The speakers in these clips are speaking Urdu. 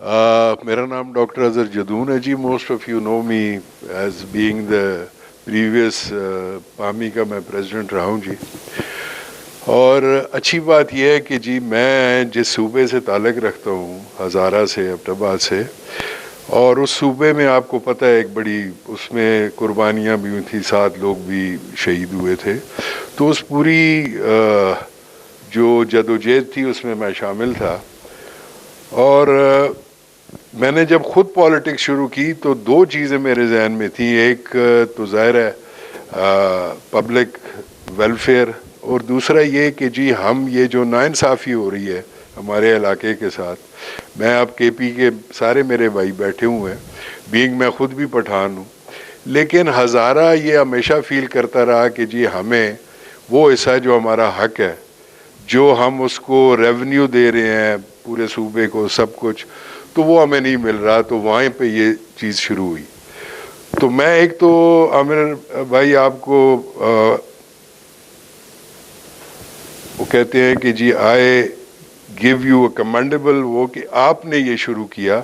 میرا نام ڈاکٹر اظہر جدون ہے جی. Most of you know me as being the previous پامی کا میں پریزیڈنٹ رہا ہوں جی. اور اچھی بات یہ ہے کہ جی میں جس صوبے سے تعلق رکھتا ہوں ہزارہ سے ایبٹ آباد سے، اور اس صوبے میں آپ کو پتہ ہے ایک بڑی اس میں قربانیاں بھی ہوئی تھیں، 7 لوگ بھی شہید ہوئے تھے. تو اس پوری جو جدوجہد تھی اس میں شامل تھا. اور میں نے جب خود پالیٹکس شروع کی تو 2 چیزیں میرے ذہن میں تھیں. ایک تو ظاہر ہے پبلک ویلفیئر، اور دوسرا یہ کہ جی ہم یہ جو ناانصافی ہو رہی ہے ہمارے علاقے کے ساتھ. میں اب کے پی کے سارے میرے بھائی بیٹھے ہوئے ہیں، بینگ میں خود بھی پٹھان ہوں، لیکن ہزارہ یہ ہمیشہ فیل کرتا رہا کہ جی ہمیں وہ حصہ جو ہمارا حق ہے، جو ہم اس کو ریونیو دے رہے ہیں پورے صوبے کو سب کچھ، تو وہ ہمیں نہیں مل رہا. تو وہیں پہ یہ چیز شروع ہوئی. تو میں ایک تو عامر بھائی آپ کو وہ کہتے ہیں کہ جی آئی گیو یو اے کمینڈیبل، وہ کہ آپ نے یہ شروع کیا،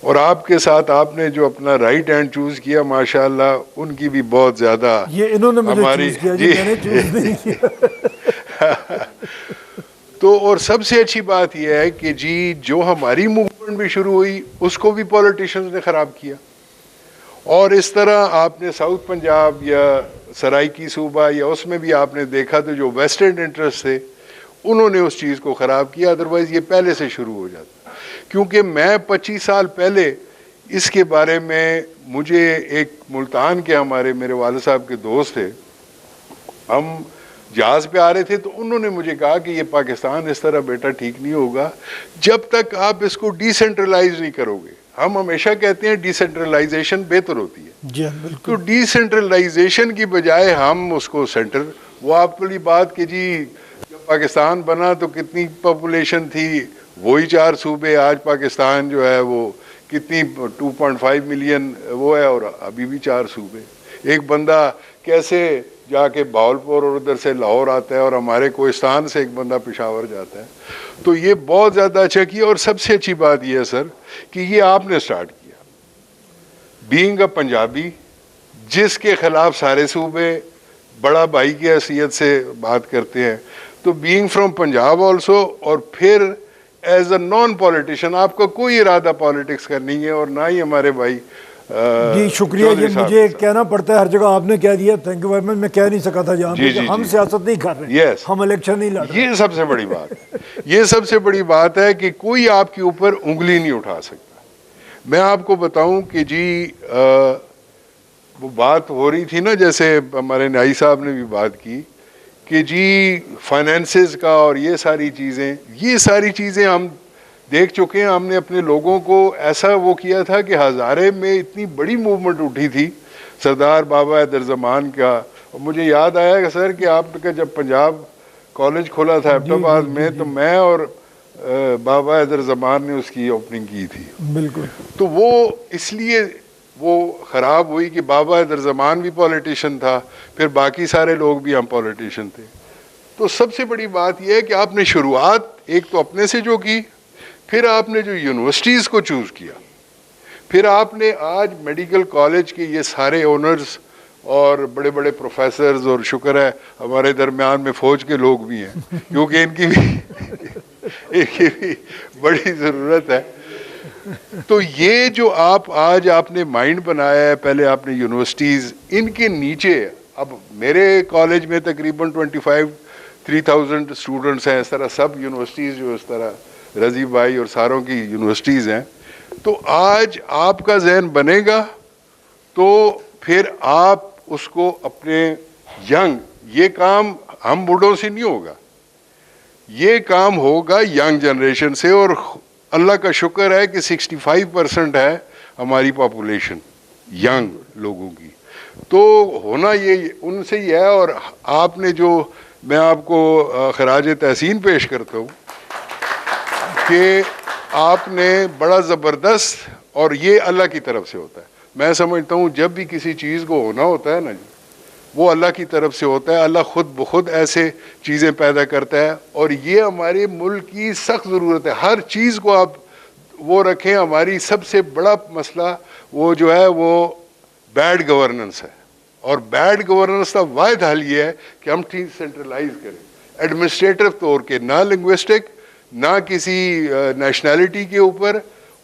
اور آپ کے ساتھ آپ نے جو اپنا رائٹ ہینڈ چوز کیا ماشاءاللہ ان کی بھی بہت زیادہ یہ انہوں نے مجھے ہماری چوز کیا جی، میں نے چوز نہیں کیا. تو اور سب سے اچھی بات یہ ہے کہ جی جو ہماری موومنٹ بھی شروع ہوئی اس کو بھی پولیٹیشنز نے خراب کیا. اور اس طرح آپ نے ساؤتھ پنجاب یا سرائکی صوبہ یا اس میں بھی آپ نے دیکھا تو جو ویسٹرن انٹرسٹ تھے انہوں نے اس چیز کو خراب کیا. ادروائز یہ پہلے سے شروع ہو جاتا، کیونکہ میں 25 سال پہلے اس کے بارے میں، مجھے ایک ملتان کے میرے والد صاحب کے دوست تھے، ہم جہاز پہ آ رہے تھے تو انہوں نے مجھے کہا کہ یہ پاکستان اس طرح بیٹا ٹھیک نہیں ہوگا جب تک آپ اس کو ڈی سینٹرلائز نہیں کرو گے. ہم ہمیشہ کہتے ہیں ڈی سینٹرلائزیشن بہتر ہوتی ہے، جی تو بالکل. ڈی سینٹرلائزیشن کی بجائے ہم اس کو سینٹر، وہ آپ والی بات کہ جی جب پاکستان بنا تو کتنی پاپولیشن تھی، وہی 4 صوبے، آج پاکستان جو ہے وہ کتنی 2.5 ملین وہ ہے، اور ابھی بھی 4 صوبے. ایک بندہ کیسے جا کے بہاولپور اور ادھر سے لاہور آتا ہے، اور ہمارے کوہستان سے ایک بندہ پشاور جاتا ہے. تو یہ بہت زیادہ اچھا کیا. اور سب سے اچھی بات یہ ہے سر کہ یہ آپ نے سٹارٹ کیا، بینگ اے پنجابی جس کے خلاف سارے صوبے بڑا بھائی کی حیثیت سے بات کرتے ہیں. تو بینگ فرام پنجاب آلسو، اور پھر ایز اے نان پولیٹیشین، آپ کا کوئی ارادہ پالیٹکس کا نہیں ہے، اور نہ ہی ہمارے بھائی جی شکریہ. یہ مجھے کہنا پڑتا ہے ہر جگہ، آپ نے کہہ دیا، تھینک یو ویری مچ. میں کہہ نہیں سکا تھا جہاں پہ کہ ہم سیاست نہیں کر رہے، ہم الیکشن نہیں لڑ رہے. یہ سب سے بڑی بات ہے، یہ سب سے بڑی بات ہے کہ کوئی آپ کے اوپر انگلی نہیں اٹھا سکتا. میں آپ کو بتاؤں کہ جی وہ بات ہو رہی تھی نا، جیسے ہمارے نائی صاحب نے بھی بات کی کہ جی فائنینسز کا اور یہ ساری چیزیں ہم دیکھ چکے ہیں. ہم نے اپنے لوگوں کو ایسا وہ کیا تھا کہ ہزارے میں اتنی بڑی موومنٹ اٹھی تھی سردار بابا حیدر زمان کا. مجھے یاد آیا کہ سر کہ آپ کا جب پنجاب کالج کھولا تھا ایبٹ آباد میں، تو میں اور بابا حیدر زمان نے اس کی اوپننگ کی تھی. بالکل. تو وہ اس لیے وہ خراب ہوئی کہ بابا حیدر زمان بھی پولیٹیشین تھا، پھر باقی سارے لوگ بھی ہم پولیٹیشین تھے. تو سب سے بڑی بات یہ ہے کہ آپ نے شروعات ایک تو اپنے سے جو کی، پھر آپ نے جو یونیورسٹیز کو چوز کیا، پھر آپ نے آج میڈیکل کالج کے یہ سارے اونرز اور بڑے بڑے پروفیسرز، اور شکر ہے ہمارے درمیان میں فوج کے لوگ بھی ہیں کیونکہ ان کی بھی بڑی ضرورت ہے. تو یہ جو آپ نے مائنڈ بنایا ہے، پہلے آپ نے یونیورسٹیز، ان کے نیچے اب میرے کالج میں تقریباً 3,000 اسٹوڈنٹس ہیں. اس طرح سب یونیورسٹیز جو اس طرح رضی بھائی اور ساروں کی یونیورسٹیز ہیں. تو آج آپ کا ذہن بنے گا تو پھر آپ اس کو اپنے یہ کام ہم بوڑھوں سے نہیں ہوگا، یہ کام ہوگا ینگ جنریشن سے. اور اللہ کا شکر ہے کہ 65% ہے ہماری پاپولیشن ینگ لوگوں کی. تو ہونا یہ ان سے ہی ہے. اور آپ نے جو، میں آپ کو خراج تحسین پیش کرتا ہوں کہ آپ نے بڑا زبردست، اور یہ اللہ کی طرف سے ہوتا ہے. میں سمجھتا ہوں جب بھی کسی چیز کو ہونا ہوتا ہے نا جی، وہ اللہ کی طرف سے ہوتا ہے. اللہ خود بخود ایسے چیزیں پیدا کرتا ہے، اور یہ ہمارے ملک کی سخت ضرورت ہے. ہر چیز کو آپ وہ رکھیں. ہماری سب سے بڑا مسئلہ وہ جو ہے وہ بیڈ گورننس ہے, اور بیڈ گورننس کا واحد حل یہ ہے کہ ہم ٹھیک سینٹرلائز کریں ایڈمنسٹریٹو طور کے, نہ لنگوسٹک نہ کسی نیشنلٹی کے اوپر.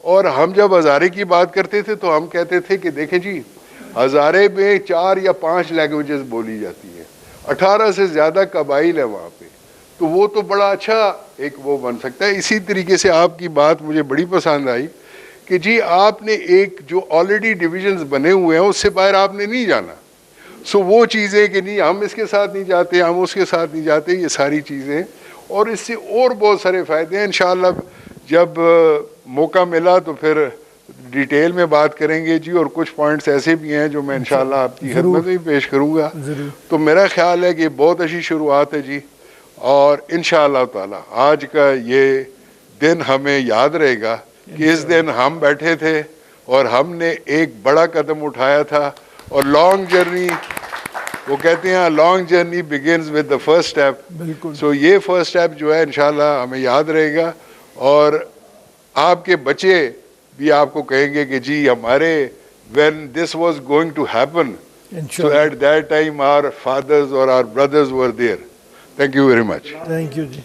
اور ہم جب ہزارے کی بات کرتے تھے تو ہم کہتے تھے کہ دیکھیں جی ہزارے میں 4 یا 5 لینگویجز بولی جاتی ہیں, 18 سے زیادہ قبائل ہیں وہاں پہ, تو وہ تو بڑا اچھا ایک وہ بن سکتا ہے. اسی طریقے سے آپ کی بات مجھے بڑی پسند آئی کہ جی آپ نے ایک جو آلریڈی ڈویژنز بنے ہوئے ہیں اس سے باہر آپ نے نہیں جانا. سو وہ چیزیں کہ نہیں ہم اس کے ساتھ نہیں جاتے, ہم اس کے ساتھ نہیں جاتے, یہ ساری چیزیں, اور اس سے اور بہت سارے فائدے ہیں. انشاءاللہ جب موقع ملا تو پھر ڈیٹیل میں بات کریں گے جی, اور کچھ پوائنٹس ایسے بھی ہیں جو میں انشاءاللہ آپ کی خدمت میں پیش کروں گا. تو میرا خیال ہے کہ بہت اچھی شروعات ہے جی, اور انشاءاللہ تعالی آج کا یہ دن ہمیں یاد رہے گا کہ اس دن ہم بیٹھے تھے اور ہم نے ایک بڑا قدم اٹھایا تھا. اور لانگ جرنی, وہ کہتے ہیں long journey begins with the first step. So یہ فرسٹ اسٹیپ جو ہے انشاءاللہ ہمیں یاد رہے گا, اور آپ کے بچے بھی آپ کو کہیں گے کہ جی ہمارے when this was going to happen, so at that time our fathers or our brothers were there. Thank you very much. Thank you ji.